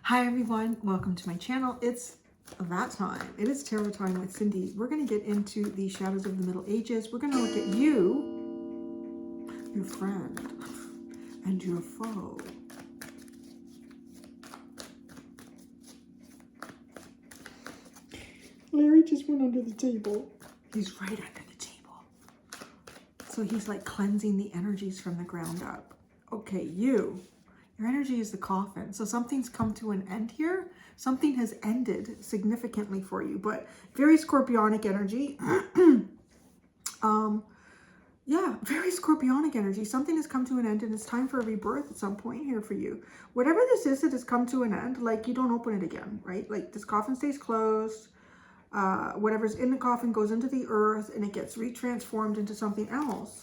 Hi everyone, welcome to my channel. It's that time. It is tarot time with Cindy. We're going to get into the shadows of the Middle Ages. We're going to look at you, your friend, and your foe. Larry just went under the table. He's right under the table. So he's like cleansing the energies from the ground up. Okay, your energy is the coffin. So something's come to an end here. Something has ended significantly for you, but very scorpionic energy. Yeah, very scorpionic energy. Something has come to an end and it's time for a rebirth at some point here for you. Whatever this is that has come to an end, like you don't open it again, right? Like this coffin stays closed. Whatever's in the coffin goes into the earth and it gets retransformed into something else.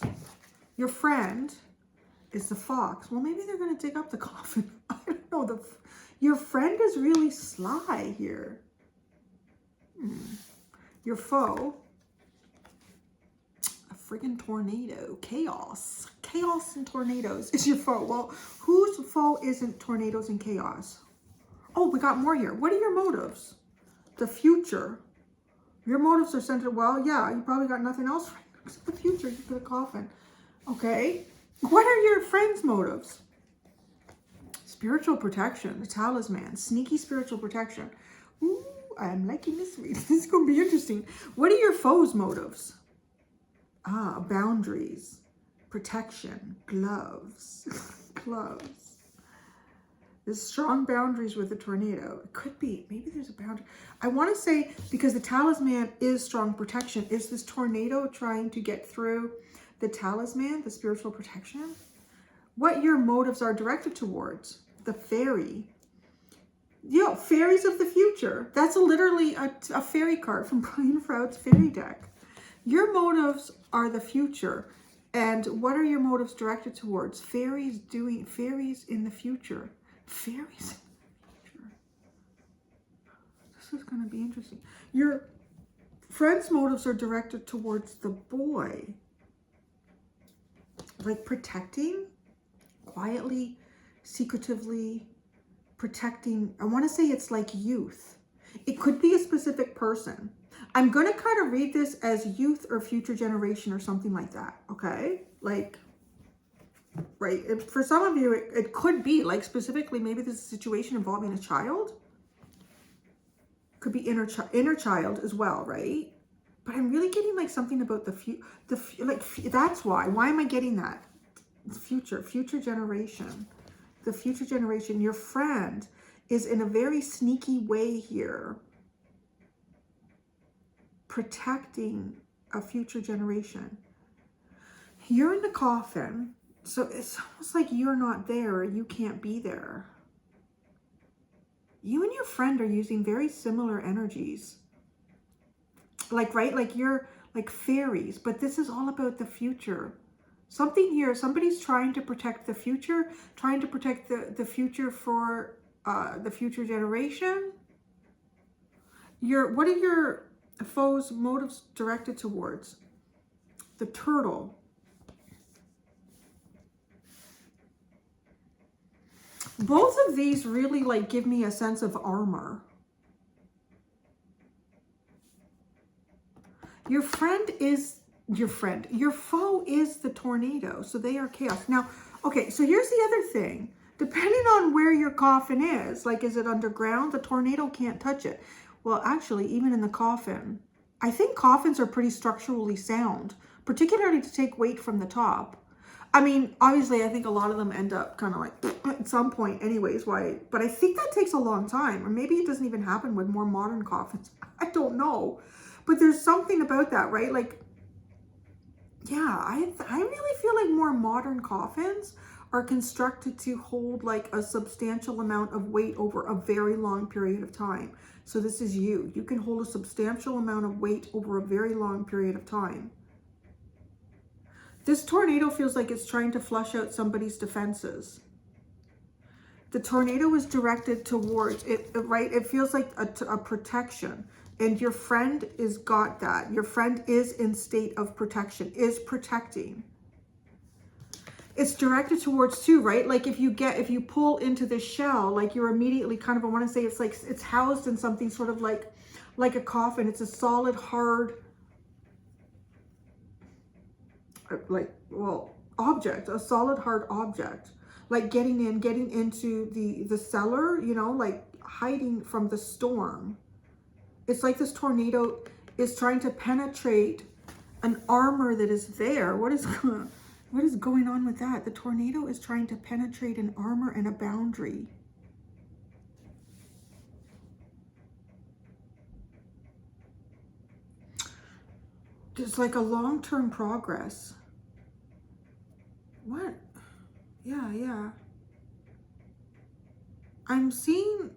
Your friend is the fox. Well, maybe they're going to dig up the coffin. I don't know. Your friend is really sly here. Your foe, a friggin' tornado. Chaos. Chaos and tornadoes is your foe. Well, whose foe isn't tornadoes and chaos? Oh, we got more here. What are your motives? The future. Your motives are centered, well, yeah, you probably got nothing else right now except the future. You put a coffin. Okay. What are your friends' motives? Spiritual protection, the talisman, sneaky spiritual protection. Ooh, I'm liking this read. This is going to be interesting. What are your foes' motives? Boundaries, protection, gloves, gloves. There's strong boundaries with the tornado. It could be, maybe there's a boundary. I want to say, because the talisman is strong protection, is this tornado trying to get through the talisman, the spiritual protection? What your motives are directed towards? The fairy. Fairies of the future. That's literally a fairy card from Brian Froud's fairy deck. Your motives are the future. And what are your motives directed towards? Fairies in the future. Fairies in the future. This is going to be interesting. Your friend's motives are directed towards the boy. Like protecting, quietly, secretively, protecting. I want to say it's like youth. It could be a specific person. I'm going to kind of read this as youth or future generation or something like that. Okay? Like, right. For some of you, it could be like specifically, maybe this is a situation involving a child. Could be inner child as well, right? But I'm really getting like something about that's why. Why am I getting that? Future generation. The future generation. Your friend is in a very sneaky way here protecting a future generation. You're in the coffin, so it's almost like you're not there or you can't be there. You and your friend are using very similar energies. Like, right? Like you're like fairies, but this is all about the future. Something here, somebody's trying to protect the future, trying to protect the future for the future generation. What are your foes' motives directed towards? The turtle. Both of these really like give me a sense of armor. Your friend is your friend. Your foe is the tornado. So they are chaos. Now, okay, so here's the other thing. Depending on where your coffin is, like is it underground? The tornado can't touch it. Well, actually, even in the coffin, I think coffins are pretty structurally sound, particularly to take weight from the top. I mean, obviously, I think a lot of them end up kind of like at some point anyways, why? But I think that takes a long time. Or maybe it doesn't even happen with more modern coffins. I don't know. But there's something about that, right? Like, yeah, I really feel like more modern coffins are constructed to hold like a substantial amount of weight over a very long period of time. So this is you. You can hold a substantial amount of weight over a very long period of time. This tornado feels like it's trying to flush out somebody's defenses. The tornado is directed towards it, right? It feels like a protection. And your friend is got that. Your friend is in state of protection, is protecting. it's directed towards two, right? Like if you pull into the shell, like you're immediately kind of, I want to say it's like it's housed in something sort of like a coffin. It's a solid, hard, like, well, object, a solid, hard object. Like getting into the cellar, you know, like hiding from the storm. It's like this tornado is trying to penetrate an armor that is there. What is going on with that? The tornado is trying to penetrate an armor and a boundary. It's like a long-term progress. What? Yeah. I'm seeing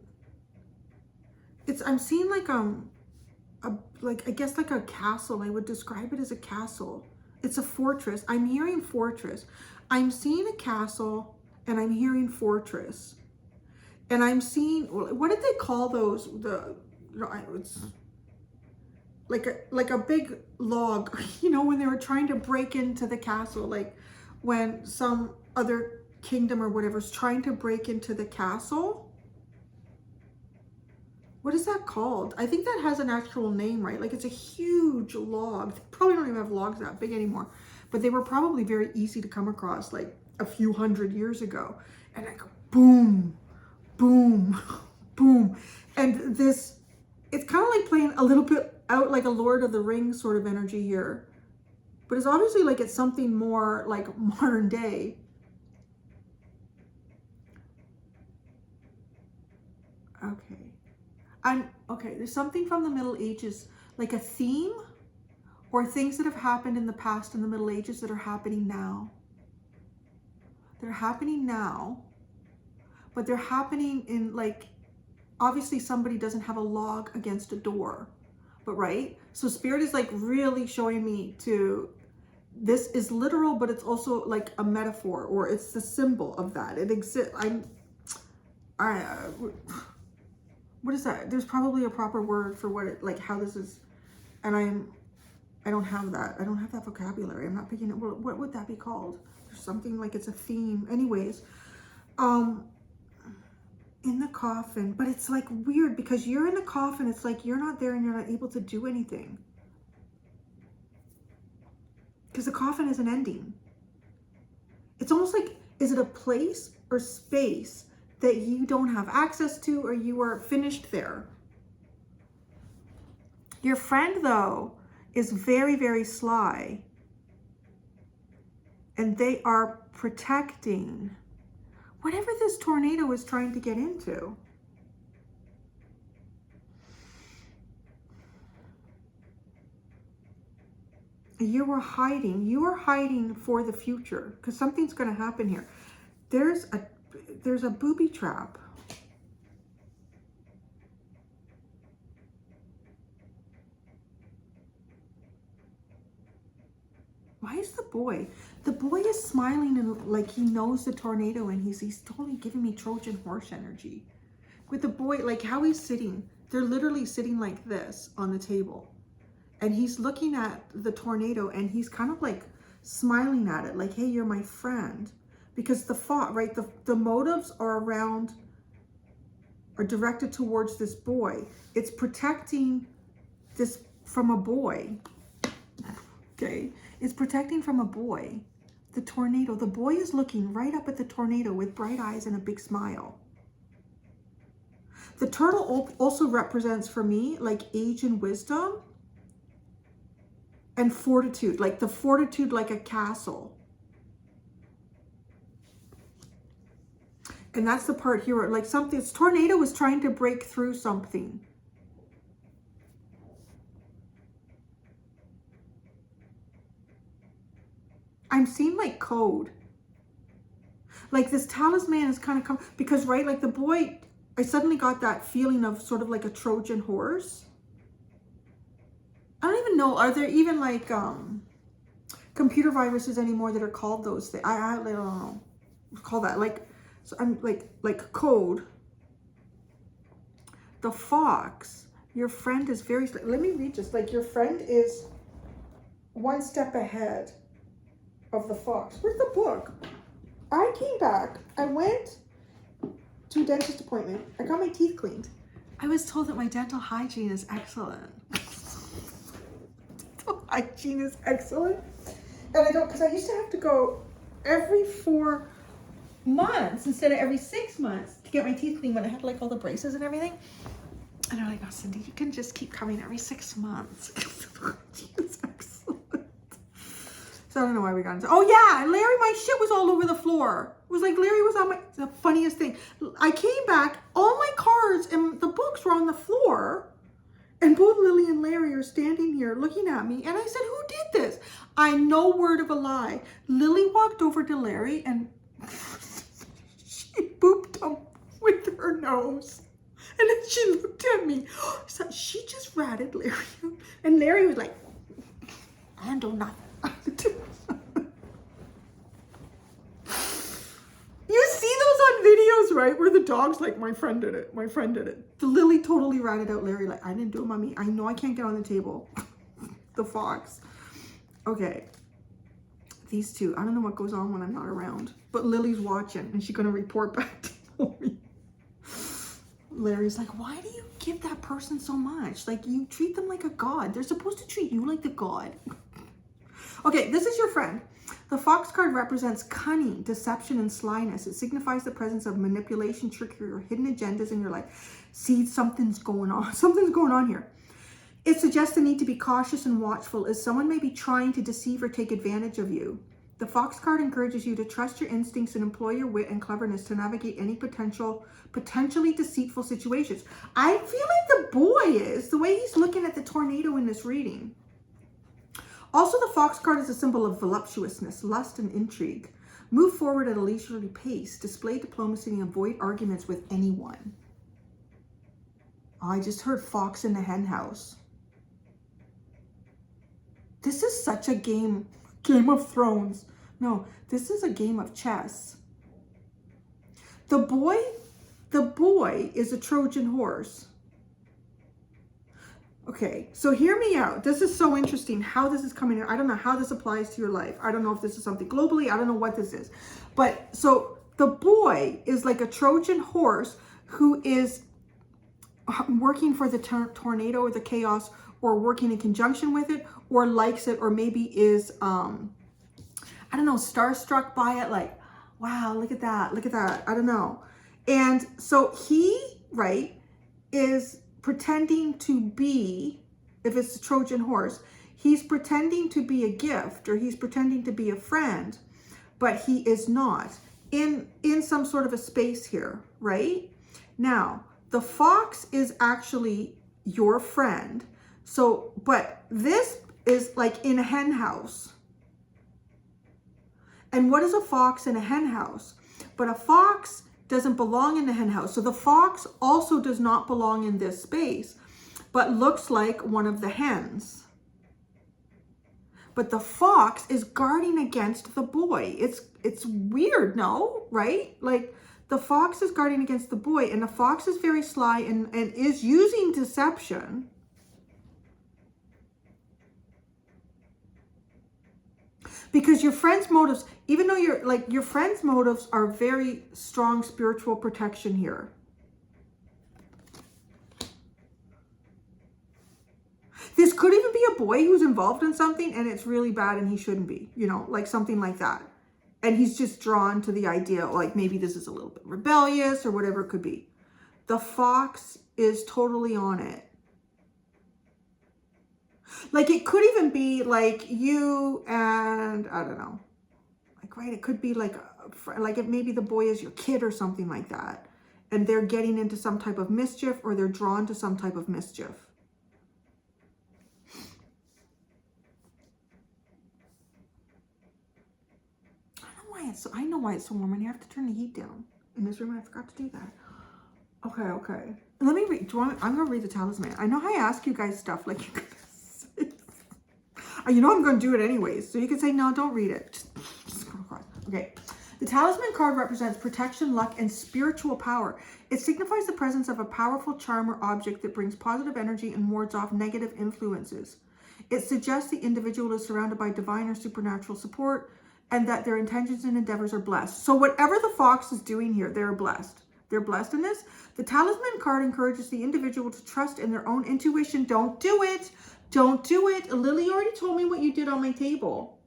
like I guess like a castle. I would describe it as a castle. It's a fortress. I'm hearing fortress. I'm seeing a castle and I'm hearing fortress. And I'm seeing, what did they call those? It's like a big log, you know, when they were trying to break into the castle, like when some other kingdom or whatever is trying to break into the castle. What is that called? I think that has an actual name, right? Like it's a huge log. They probably don't even have logs that big anymore, but they were probably very easy to come across like a few hundred years ago. And I go boom, boom, boom. And this, it's kind of like playing a little bit out like a Lord of the Rings sort of energy here. But it's obviously like it's something more like modern day. Okay, there's something from the Middle Ages, like a theme or things that have happened in the past in the Middle Ages that are happening now. They're happening now, but they're happening in like, obviously somebody doesn't have a log against a door, but right? So Spirit is like really showing me this is literal, but it's also like a metaphor, or it's the symbol of that. It exists. What is that? There's probably a proper word for what it, like how this is, and I don't have that. I don't have that vocabulary. I'm not picking it. What would that be called? There's something like it's a theme. Anyways, in the coffin, but it's like weird because you're in the coffin. It's like you're not there and you're not able to do anything because the coffin is an ending. It's almost like, is it a place or space that you don't have access to, or you are finished there? Your friend, though, is very, very sly. And they are protecting whatever this tornado is trying to get into. You are hiding for the future because something's going to happen here. There's a booby trap. Why is the boy is smiling and like he knows the tornado, and he's totally giving me Trojan horse energy. With the boy, like how he's sitting, they're literally sitting like this on the table. And he's looking at the tornado and he's kind of like smiling at it, like, hey, you're my friend. Because the thought, right, the motives are directed towards this boy. It's protecting this from a boy. Okay, it's protecting from a boy. The tornado, the boy is looking right up at the tornado with bright eyes and a big smile. The turtle also represents for me like age and wisdom and fortitude, like the fortitude like a castle. And that's the part here, like something, this tornado is trying to break through something. I'm seeing like code. Like this talisman is kind of come, because right, like the boy, I suddenly got that feeling of sort of like a Trojan horse. I don't even know, are there even like computer viruses anymore that are called those things? I don't know. Call that like, so I'm like code. The fox, your friend is very, let me read this. Like your friend is one step ahead of the fox. Where's the book? I came back. I went to a dentist appointment. I got my teeth cleaned. I was told that my dental hygiene is excellent. Dental hygiene is excellent. And I don't, because I used to have to go every 4 months instead of every 6 months to get my teeth cleaned when I had like all the braces and everything. And they're like, oh, Cindy, you can just keep coming every 6 months. It's excellent. So I don't know why we got into. Oh yeah, and Larry, my shit was all over the floor. It was like Larry was on my. The funniest thing. I came back, all my cards and the books were on the floor, and both Lily and Larry are standing here looking at me. And I said, "Who did this?" I no word of a lie. Lily walked over to Larry and she booped him with her nose. And then she looked at me. So she just ratted Larry. And Larry was like, I don't do nothing. You see those on videos, right? Where the dog's like, my friend did it. My friend did it. The Lily totally ratted out Larry like, I didn't do it, mommy. I know I can't get on the table. The fox. Okay. These two. I don't know what goes on when I'm not around. But Lily's watching and she's going to report back to me. Larry's like, why do you give that person so much? Like, you treat them like a god. They're supposed to treat you like the god. Okay, this is your friend. The fox card represents cunning, deception, and slyness. It signifies the presence of manipulation, trickery, or hidden agendas in your life. See, something's going on. Something's going on here. It suggests the need to be cautious and watchful as someone may be trying to deceive or take advantage of you. The fox card encourages you to trust your instincts and employ your wit and cleverness to navigate any potentially deceitful situations. I feel like the boy is, the way he's looking at the tornado in this reading. Also, the fox card is a symbol of voluptuousness, lust, and intrigue. Move forward at a leisurely pace. Display diplomacy and avoid arguments with anyone. Oh, I just heard fox in the hen house. This is such a Game of Thrones. No, this is a game of chess. The boy is a Trojan horse. Okay, so hear me out. This is so interesting how this is coming in. I don't know how this applies to your life. I don't know if this is something globally. I don't know what this is. But so the boy is like a Trojan horse who is working for the tornado or the chaos, or working in conjunction with it, or likes it, or maybe is, I don't know, starstruck by it. Like, wow, look at that. Look at that. I don't know. And so he, right, is pretending to be, if it's a Trojan horse, he's pretending to be a gift, or he's pretending to be a friend, but he is not in some sort of a space here, right? Now, the fox is actually your friend. So, but this is like in a hen house. And what is a fox in a hen house? But a fox doesn't belong in the hen house. So the fox also does not belong in this space, but looks like one of the hens. But the fox is guarding against the boy. It's weird, no? Right? Like, the fox is guarding against the boy, and the fox is very sly and is using deception. Because your friend's motives, even though your friend's motives are very strong spiritual protection here. This could even be a boy who's involved in something and it's really bad and he shouldn't be, you know, like something like that. And he's just drawn to the idea, like maybe this is a little bit rebellious or whatever it could be. The fox is totally on it. Like, it could even be like you and, I don't know, like, right, it could be like if maybe the boy is your kid or something like that, and they're getting into some type of mischief, or they're drawn to some type of mischief. I know why it's so warm, and you have to turn the heat down in this room. I forgot to do that. Okay. Let me read. I'm going to read the talisman. I know I ask you guys stuff like you guys. You know I'm going to do it anyways, so you can say, no, don't read it. Just scroll across. Okay. The talisman card represents protection, luck, and spiritual power. It signifies the presence of a powerful charm or object that brings positive energy and wards off negative influences. It suggests the individual is surrounded by divine or supernatural support, and that their intentions and endeavors are blessed. So whatever the fox is doing here, they're blessed. They're blessed in this. The talisman card encourages the individual to trust in their own intuition. Don't do it. Don't do it. Lily already told me what you did on my table.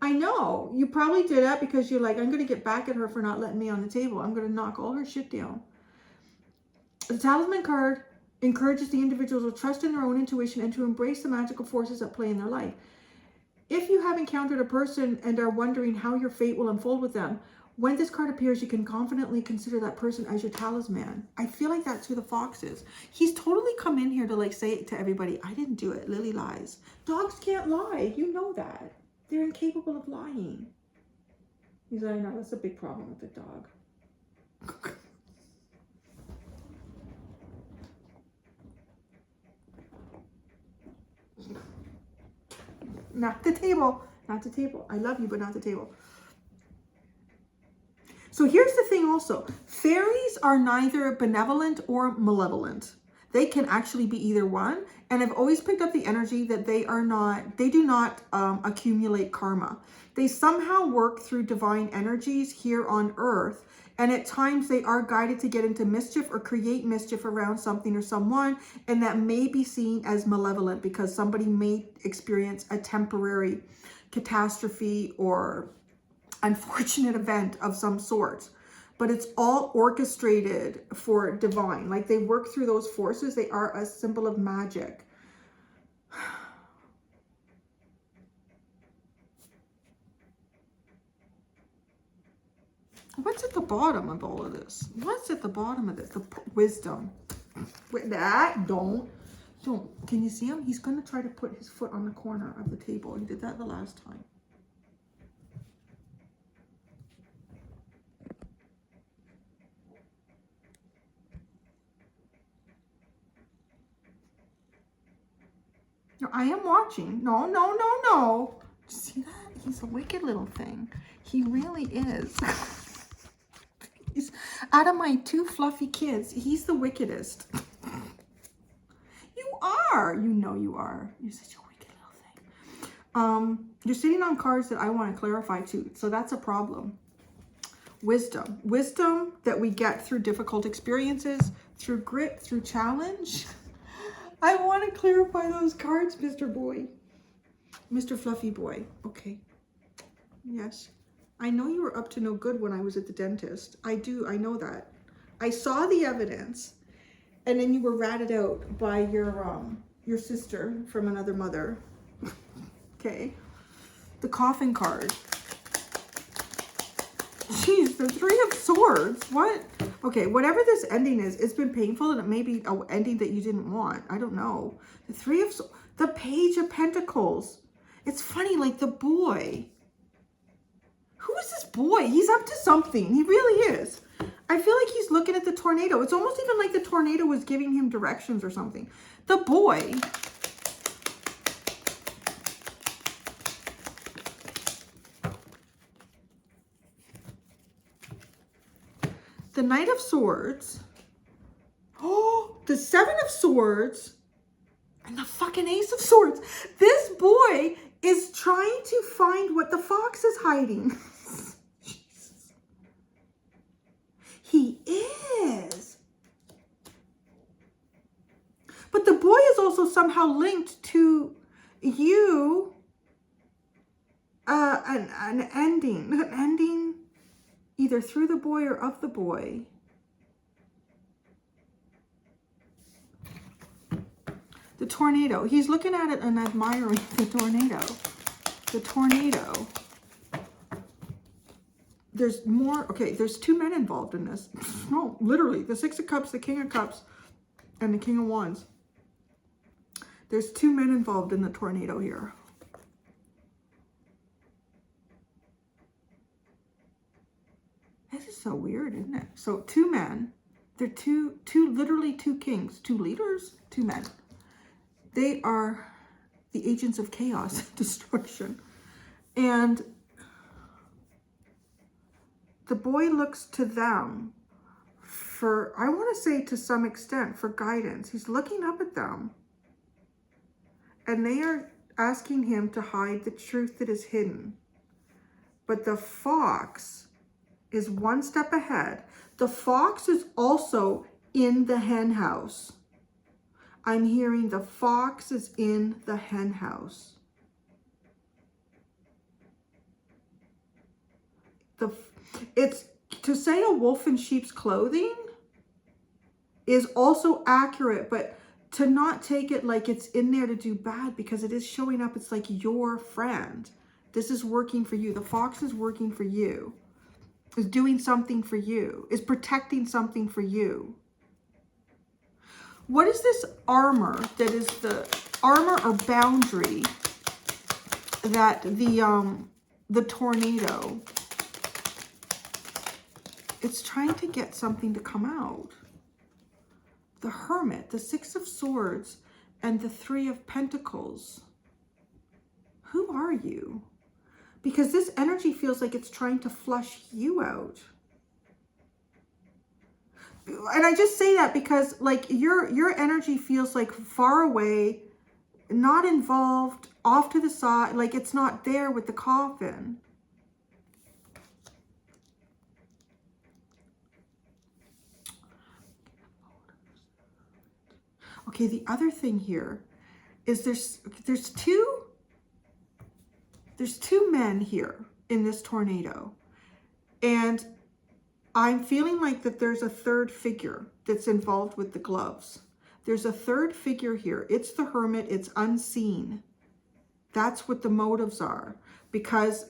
I know. You probably did that because you're like, I'm going to get back at her for not letting me on the table. I'm going to knock all her shit down. The talisman card encourages the individual to trust in their own intuition and to embrace the magical forces at play in their life. If you have encountered a person and are wondering how your fate will unfold with them, when this card appears, you can confidently consider that person as your talisman. I feel like that's who the fox is. He's totally come in here to like say to everybody, I didn't do it. Lily lies. Dogs can't lie. You know that. They're incapable of lying. He's like, no, that's a big problem with the dog. Not the table. Not the table. I love you, but not the table. So here's the thing also. Fairies are neither benevolent or malevolent. They can actually be either one. And I've always picked up the energy that they do not accumulate karma. They somehow work through divine energies here on earth. And at times they are guided to get into mischief or create mischief around something or someone. And that may be seen as malevolent because somebody may experience a temporary catastrophe or unfortunate event of some sort. But it's all orchestrated for divine. Like they work through those forces. They are a symbol of magic. What's at the bottom of all of this? What's at the bottom of this? The wisdom. With that, don't. Can you see him? He's going to try to put his foot on the corner of the table. He did that the last time. No, I am watching. No, no, no, no. See that? He's a wicked little thing. He really is. He's, out of my two fluffy kids, he's the wickedest. You are. You know you are. You're such a wicked little thing. You're sitting on cards that I want to clarify too. So that's a problem. Wisdom. Wisdom that we get through difficult experiences, through grit, through challenge. I want to clarify those cards, Mr. Boy. Mr. Fluffy Boy. Okay. Yes. I know you were up to no good when I was at the dentist. I do. I know that. I saw the evidence. And then you were ratted out by your sister from another mother. Okay. The coffin card. Jeez, the Three of Swords. What? Okay, whatever this ending is, it's been painful and it may be an ending that you didn't want. I don't know. The Three of Swords. The Page of Pentacles. It's funny, like the boy. Who is this boy? He's up to something. He really is. I feel like he's looking at the tornado. It's almost even like the tornado was giving him directions or something. The boy. The Knight of Swords. Oh, the Seven of Swords. And the fucking Ace of Swords. This boy is trying to find what the fox is hiding. He is. But the boy is also somehow linked to you. An ending either through the boy or of the boy. The tornado. He's looking at it and admiring the tornado. The tornado. There's more. Okay, there's two men involved in this. No, literally. The Six of Cups, the King of Cups, and the King of Wands. There's two men involved in the tornado here. This is so weird, isn't it? So two men. They're literally two kings. Two leaders. Two men. They are the agents of chaos, destruction. And the boy looks to them for, I want to say to some extent, for guidance. He's looking up at them. And they are asking him to hide the truth that is hidden. but the fox is one step ahead. The fox is also in the hen house. I'm hearing the fox is in the hen house. It's to say a wolf in sheep's clothing is also accurate, but to not take it like it's in there to do bad, because it is showing up. It's like your friend. This is working for you. The fox is working for you, is doing something for you, is protecting something for you. What is this armor that is the armor or boundary that the tornado, it's trying to get something to come out? The hermit, the 6 of swords, and the 3 of pentacles. Who are you? Because this energy feels like it's trying to flush you out. And I just say that because like your energy feels like far away, not involved, off to the side, like it's not there with the coffin. Okay, the other thing here is there's two men here in this tornado. And I'm feeling like that there's a third figure that's involved with the gloves. There's a third figure here. It's the hermit. It's unseen. That's what the motives are. Because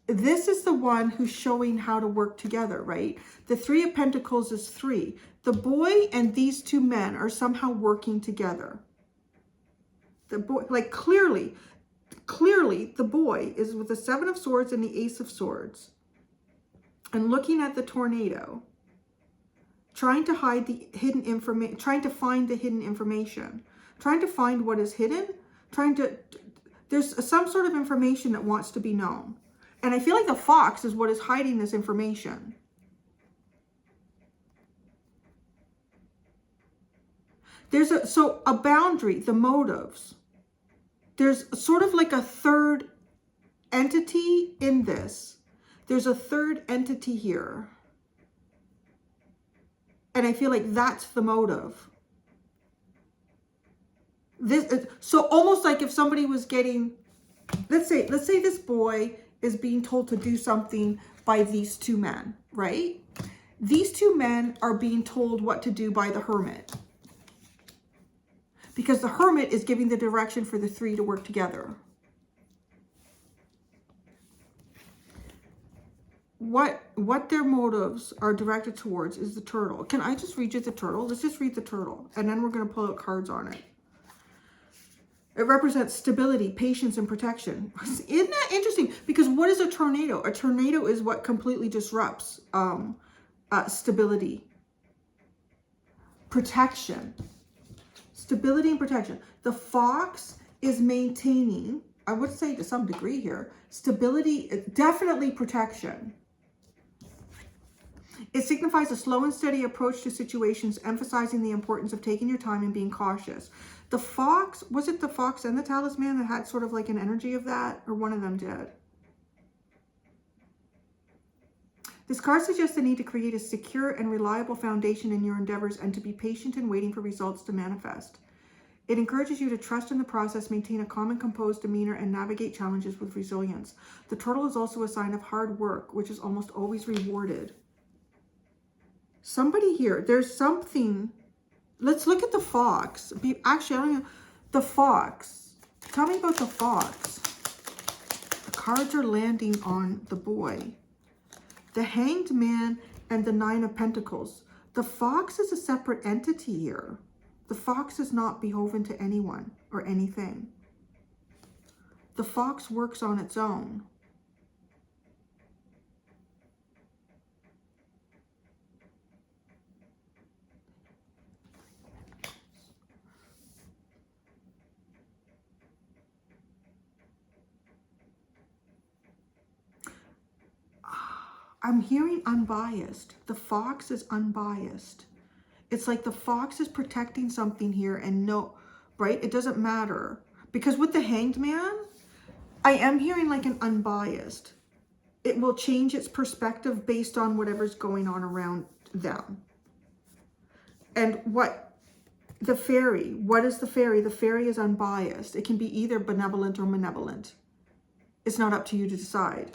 this is the one who's showing how to work together, right? The 3 of Pentacles is 3. The boy and these 2 men are somehow working together. The boy, like clearly the boy is with the 7 of Swords and the Ace of Swords. And looking at the tornado, trying to hide the hidden information, trying to find the hidden information, trying to find what is hidden, there's some sort of information that wants to be known. And I feel like the fox is what is hiding this information. There's a boundary, the motives. There's sort of like a third entity in this. There's a third entity here. And I feel like that's the motive. So almost like if somebody was getting, let's say this boy is being told to do something by these 2 men, right? These 2 men are being told what to do by the hermit. Because the hermit is giving the direction for the 3 to work together. What their motives are directed towards is the turtle. Can I just read you the turtle? Let's just read the turtle. And then we're going to pull out cards on it. It represents stability, patience, and protection. Isn't that interesting? Because what is a tornado? A tornado is what completely disrupts stability. Protection. Stability and protection. The fox is maintaining, I would say to some degree here, stability, definitely protection. It signifies a slow and steady approach to situations, emphasizing the importance of taking your time and being cautious. The fox, was it the fox and the talisman that had sort of like an energy of that? Or one of them did? This card suggests the need to create a secure and reliable foundation in your endeavors and to be patient in waiting for results to manifest. It encourages you to trust in the process, maintain a calm and composed demeanor, and navigate challenges with resilience. The turtle is also a sign of hard work, which is almost always rewarded. Somebody here, there's something. Let's look at the fox. Actually, I don't know. The fox. Tell me about the fox. The cards are landing on the boy. The Hanged Man and the 9 of Pentacles. The fox is a separate entity here. The fox is not beholden to anyone or anything. The fox works on its own. I'm hearing unbiased. The fox is unbiased. It's like the fox is protecting something here and no, right? It doesn't matter. Because with the Hanged Man, I am hearing like an unbiased. it will change its perspective based on whatever's going on around them. And what is the fairy? The fairy is unbiased. It can be either benevolent or malevolent. It's not up to you to decide.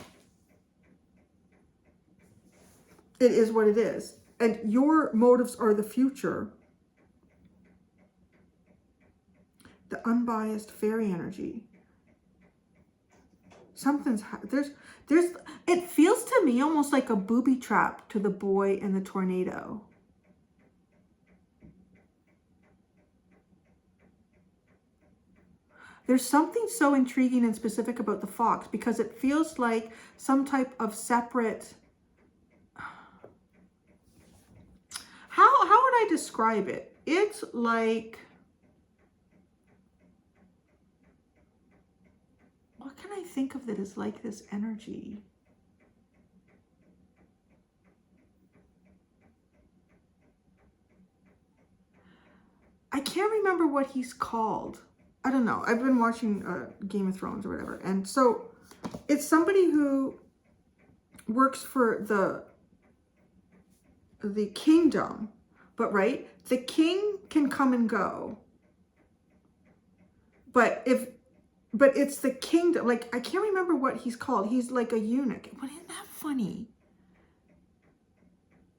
It is what it is. And your motives are the future. The unbiased fairy energy. It feels to me almost like a booby trap to the boy in the tornado. There's something so intriguing and specific about the fox because it feels like some type of separate... How would I describe it? It's like... What can I think of that is like this energy? I can't remember what he's called. I don't know. I've been watching Game of Thrones or whatever. And so it's somebody who works for the kingdom. But right, the king can come and go. But it's the kingdom. Like, I can't remember what he's called. He's like a eunuch. But isn't that funny?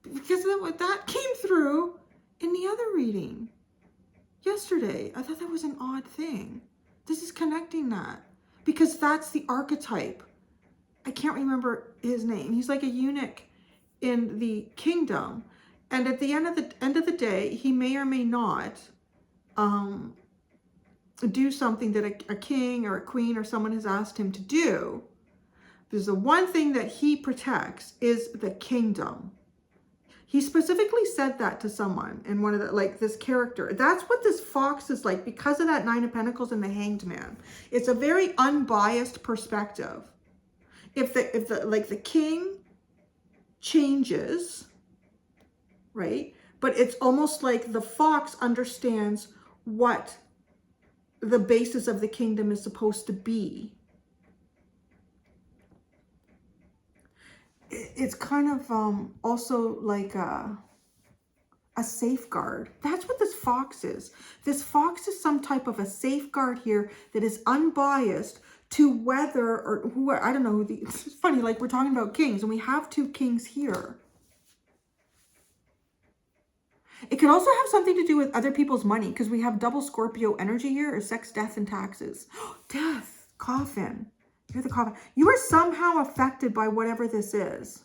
Because that came through in the other reading yesterday. I thought that was an odd thing. This is connecting that. Because that's the archetype. I can't remember his name. He's like a eunuch in the kingdom. And at the end of the day, he may or may not do something that a king or a queen or someone has asked him to do. There's the one thing that he protects is the kingdom. He specifically said that to someone in one of the, like, this character. That's what this fox is like because of that Nine of Pentacles and the Hanged Man. It's a very unbiased perspective. If the king changes, right? But it's almost like the fox understands what the basis of the kingdom is supposed to be. It's kind of also like a safeguard. That's what this fox is. This fox is some type of a safeguard here that is unbiased to whether or who, I don't know who the, it's funny, like we're talking about kings and we have two kings here. It could also have something to do with other people's money because we have double Scorpio energy here, or sex, death, and taxes. Death, coffin. You're the coffin. You are somehow affected by whatever this is.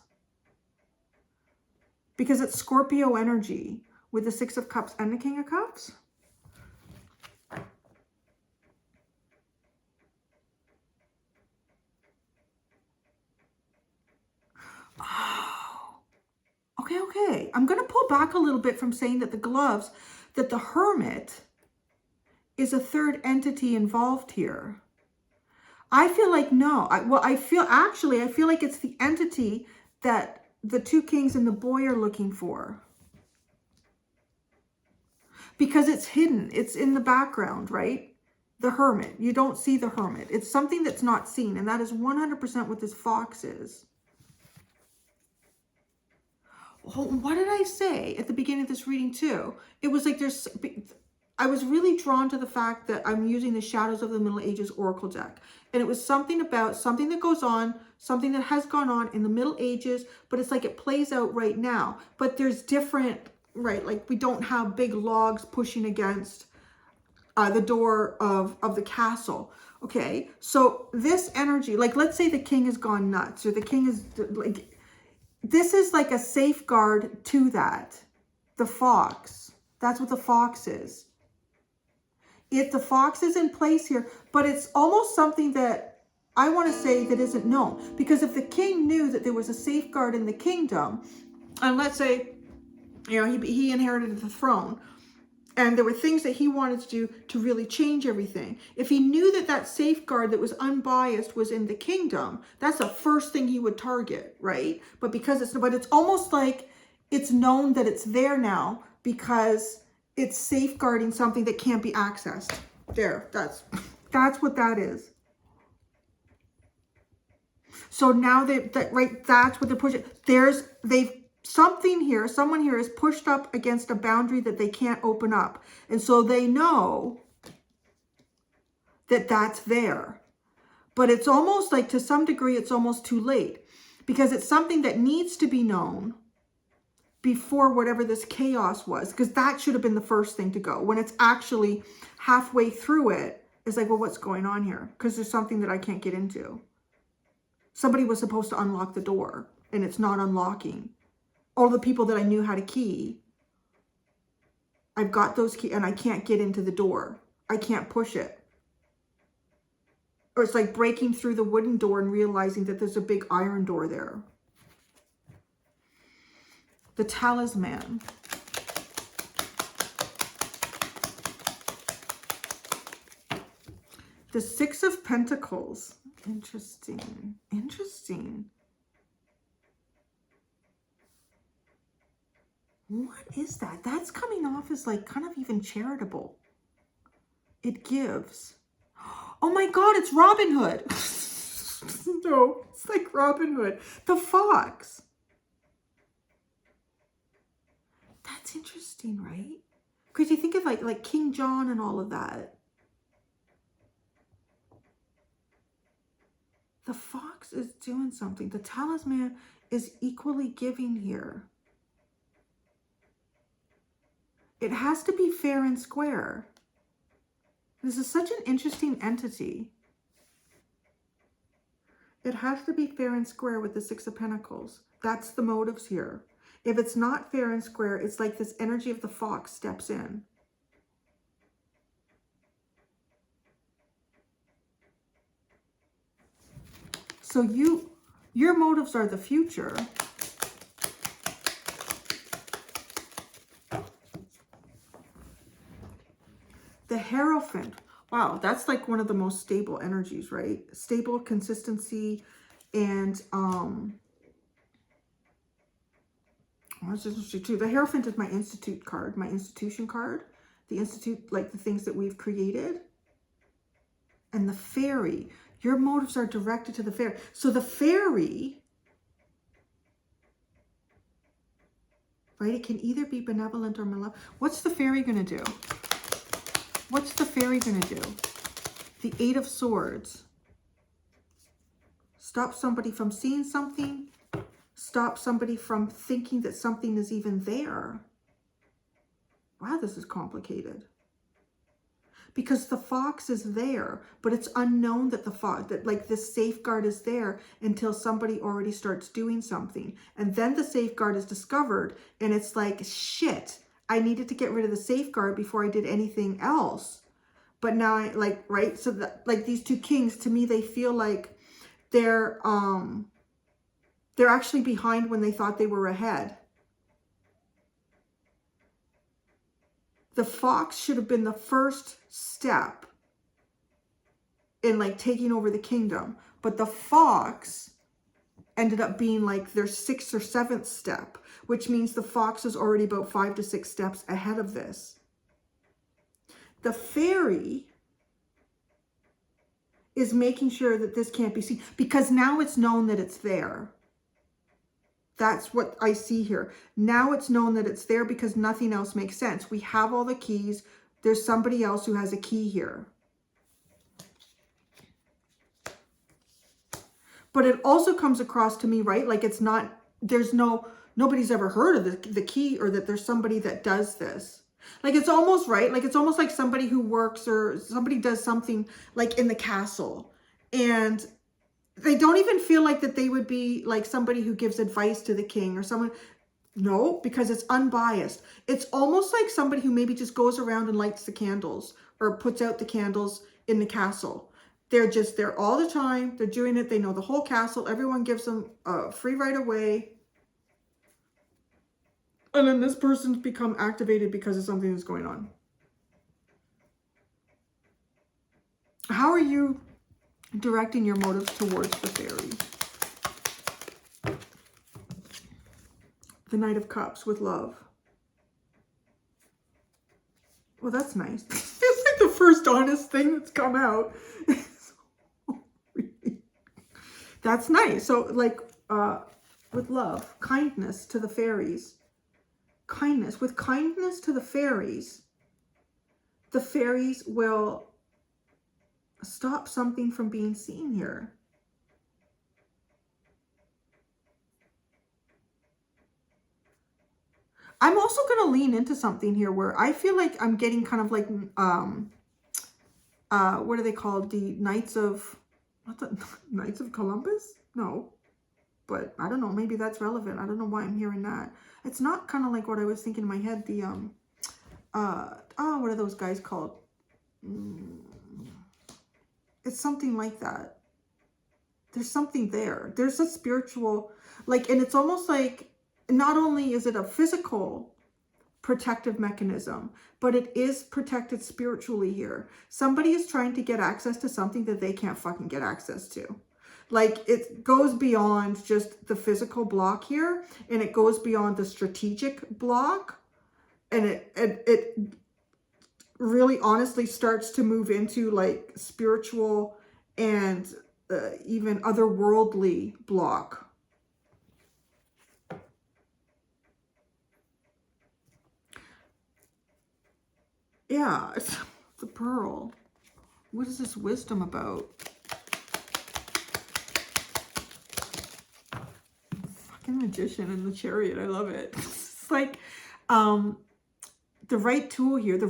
Because it's Scorpio energy with the Six of Cups and the King of Cups. Oh. Okay. I'm going to pull back a little bit from saying that the gloves, that the hermit is a third entity involved here. I feel like no. I feel like it's the entity that the two kings and the boy are looking for. Because it's hidden. It's in the background, right? The hermit. You don't see the hermit. It's something that's not seen. And that is 100% what this fox is. Oh, what did I say at the beginning of this reading too? It was like I was really drawn to the fact that I'm using the Shadows of the Middle Ages Oracle deck. And it was something about something that goes on, something that has gone on in the Middle Ages, but it's like it plays out right now. But there's different, right? Like we don't have big logs pushing against the door of the castle. Okay, so this energy, like let's say the king has gone nuts or the king is like, this is like a safeguard to that. The fox, that's what the fox is. The fox is in place here, but it's almost something that I want to say that isn't known. Because if the king knew that there was a safeguard in the kingdom, and let's say, you know, he inherited the throne, and there were things that he wanted to do to really change everything. If he knew that that safeguard that was unbiased was in the kingdom, that's the first thing he would target, right? But it's almost like it's known that it's there now because it's safeguarding something that can't be accessed. There, that's what that is. So now right, that's what they're pushing. Something here, someone here is pushed up against a boundary that they can't open up. And so they know that that's there. But it's almost like, to some degree, it's almost too late, because it's something that needs to be known before whatever this chaos was, because that should have been the first thing to go. When it's actually halfway through it, it's like, well, what's going on here? Because there's something that I can't get into. Somebody was supposed to unlock the door, and it's not unlocking. All the people that I knew had a key, I've got those keys, and I can't get into the door. I can't push it. Or it's like breaking through the wooden door and realizing that there's a big iron door there. The talisman. The Six of Pentacles. Interesting. Interesting. What is that? That's coming off as like kind of even charitable. It gives. Oh my God, it's Robin Hood. No, it's like Robin Hood. The fox. That's interesting, right? Because you think of like King John and all of that. The fox is doing something. The talisman is equally giving here. It has to be fair and square. This is such an interesting entity. It has to be fair and square with the Six of Pentacles. That's the motives here. If it's not fair and square, it's like this energy of the fox steps in. So your motives are the future. The Hierophant. Wow, that's like one of the most stable energies, right? Stable, consistency, and what's interesting too? The Hierophant is my institute card, my institution card. The institute, like the things that we've created. And the fairy. Your motives are directed to the fairy. So the fairy, right? It can either be benevolent or malevolent. What's the fairy going to do? What's the fairy going to do? The Eight of Swords. Stop somebody from seeing something. Stop somebody from thinking that something is even there. Wow, this is complicated. Because the fox is there, but it's unknown that like this safeguard is there until somebody already starts doing something. And then the safeguard is discovered, and it's like, shit, I needed to get rid of the safeguard before I did anything else. But now right? So that, like these two kings, to me, they feel like they're actually behind when they thought they were ahead. The fox should have been the first step in like taking over the kingdom. But the fox ended up being like their 6th or 7th step, which means the fox is already about 5 to 6 steps ahead of this. The fairy is making sure that this can't be seen, because now it's known that it's there. That's what I see here. Now it's known that it's there because nothing else makes sense. We have all the keys. There's somebody else who has a key here. But it also comes across to me, right? Like it's not, nobody's ever heard of the key, or that there's somebody that does this. Like it's almost, right? Like it's almost like somebody who works, or somebody does something like in the castle, and they don't even feel like that they would be like somebody who gives advice to the king or someone. No, because it's unbiased. It's almost like somebody who maybe just goes around and lights the candles or puts out the candles in the castle. They're just there all the time. They're doing it. They know the whole castle. Everyone gives them free right away. And then this person's become activated because of something that's going on. How are you directing your motives towards the fairy? The Knight of Cups with love. Well, that's nice. It's like the first honest thing that's come out. That's nice. So like, with love, kindness to the fairies. Kindness. With kindness to the fairies will stop something from being seen here. I'm also going to lean into something here where I feel like I'm getting kind of like, what are they called? The Knights of, what the, Knights of Columbus? No, but I don't know. Maybe that's relevant. I don't know why I'm hearing that. It's not kind of like what I was thinking in my head. The, what are those guys called? It's something like that. There's something there. There's a spiritual, like, and it's almost like, not only is it a physical protective mechanism, but it is protected spiritually here. Somebody is trying to get access to something that they can't fucking get access to. Like, it goes beyond just the physical block here, and it goes beyond the strategic block, and it really honestly starts to move into like spiritual and even otherworldly block. Yeah, it's the pearl. What is this wisdom about? Fucking magician and the chariot. I love it. It's like the right tool here, having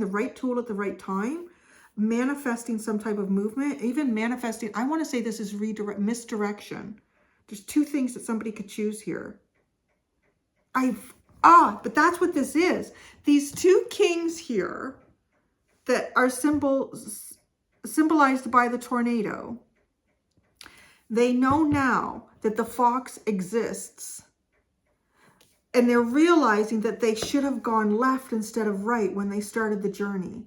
the right tool at the right time, manifesting some type of movement, even manifesting, I want to say this is misdirection. There's two things that somebody could choose here. But that's what this is. These two kings here that are symbolized by the tornado, they know now that the fox exists. And they're realizing that they should have gone left instead of right when they started the journey.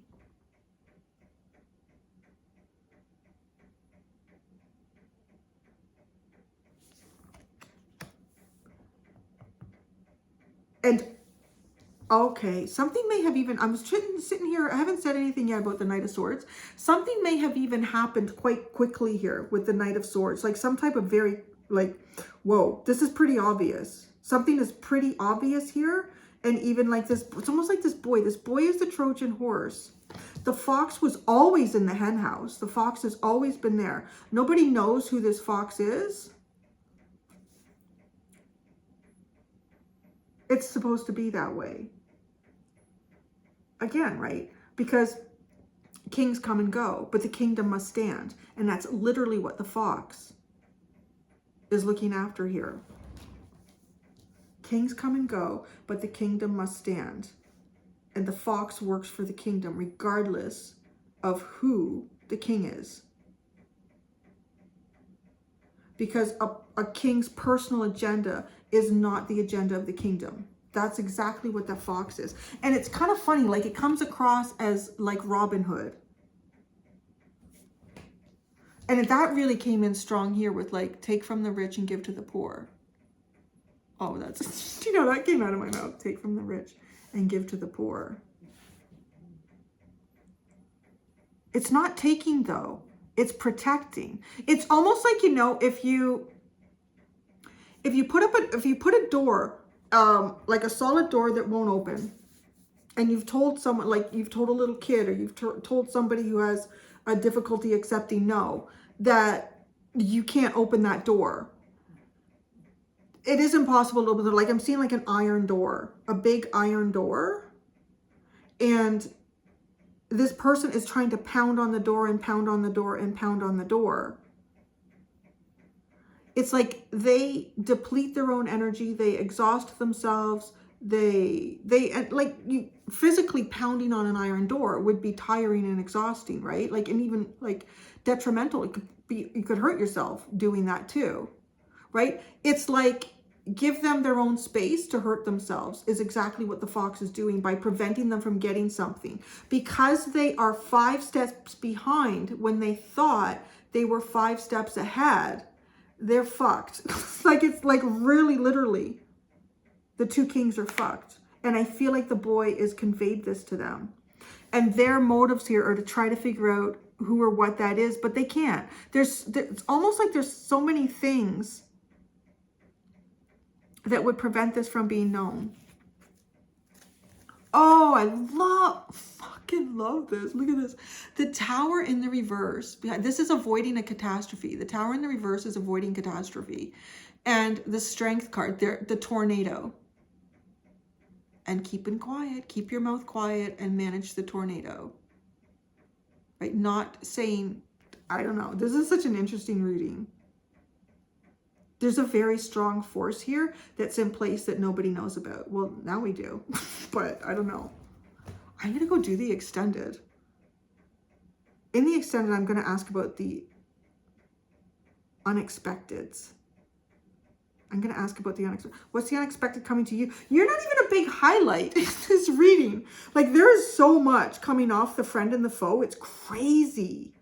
And, okay, something may have even, I'm sitting here, I haven't said anything yet about the Knight of Swords. Something may have even happened quite quickly here with the Knight of Swords. Like some type of very, like, whoa, this is pretty obvious. Something is pretty obvious here. And even like this, it's almost like this boy. This boy is the Trojan horse. The fox was always in the hen house. The fox has always been there. Nobody knows who this fox is. It's supposed to be that way. Again, right? Because kings come and go, but the kingdom must stand. And that's literally what the fox is looking after here. Kings come and go, but the kingdom must stand. And the fox works for the kingdom, regardless of who the king is. Because a king's personal agenda is not the agenda of the kingdom. That's exactly what that fox is. And it's kind of funny, like it comes across as like Robin Hood. And that really came in strong here with like, take from the rich and give to the poor. Oh, that's, you know, that came out of my mouth. Take from the rich and give to the poor. It's not taking though. It's protecting. It's almost like, you know, if you put a door, like a solid door that won't open, and you've told someone, like you've told a little kid, or you've told somebody who has a difficulty accepting no, that you can't open that door. It is impossible to open it. Like I'm seeing like an iron door, a big iron door. And this person is trying to pound on the door and pound on the door and pound on the door. It's like they deplete their own energy. They exhaust themselves. They like you physically pounding on an iron door would be tiring and exhausting, right? Like, and even like detrimental. It could be, you could hurt yourself doing that too, right? It's like, give them their own space to hurt themselves is exactly what the fox is doing by preventing them from getting something. Because they are 5 steps behind when they thought they were 5 steps ahead, they're fucked. It's like really literally the two kings are fucked. And I feel like the boy is conveyed this to them. And their motives here are to try to figure out who or what that is, but they can't. It's almost like there's so many things that would prevent this from being known. Oh, fucking love this. Look at this. The Tower in the reverse. This is avoiding a catastrophe. The Tower in the reverse is avoiding catastrophe. And the Strength card, the tornado. And keeping quiet. Keep your mouth quiet and manage the tornado. Right? Not saying, I don't know. This is such an interesting reading. There's a very strong force here that's in place that nobody knows about. Well, now we do, but I don't know. I'm going to go do the extended. In the extended, I'm going to ask about the unexpecteds. I'm going to ask about the unexpected. What's the unexpected coming to you? You're not even a big highlight in this reading. Like, there is so much coming off the friend and the foe. It's crazy.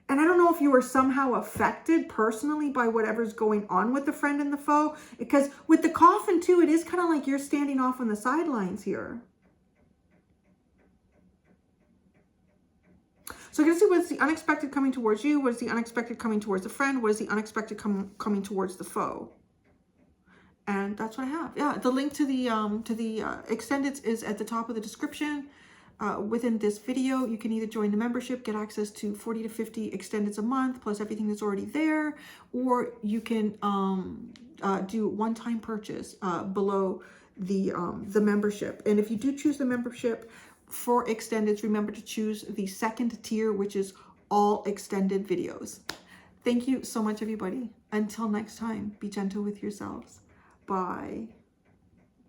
And I don't know if you were somehow affected personally by whatever's going on with the friend and the foe. Because with the coffin too, it is kind of like you're standing off on the sidelines here. So I'm going to see what's the unexpected coming towards you. What is the unexpected coming towards the friend? What is the unexpected coming towards the foe? And that's what I have. Yeah, the link to the extendeds is at the top of the description. Within this video, you can either join the membership, get access to 40 to 50 extendeds a month, plus everything that's already there, or you can do one-time purchase below the membership. And if you do choose the membership for extendeds, remember to choose the second tier, which is all extended videos. Thank you so much, everybody. Until next time, be gentle with yourselves. Bye.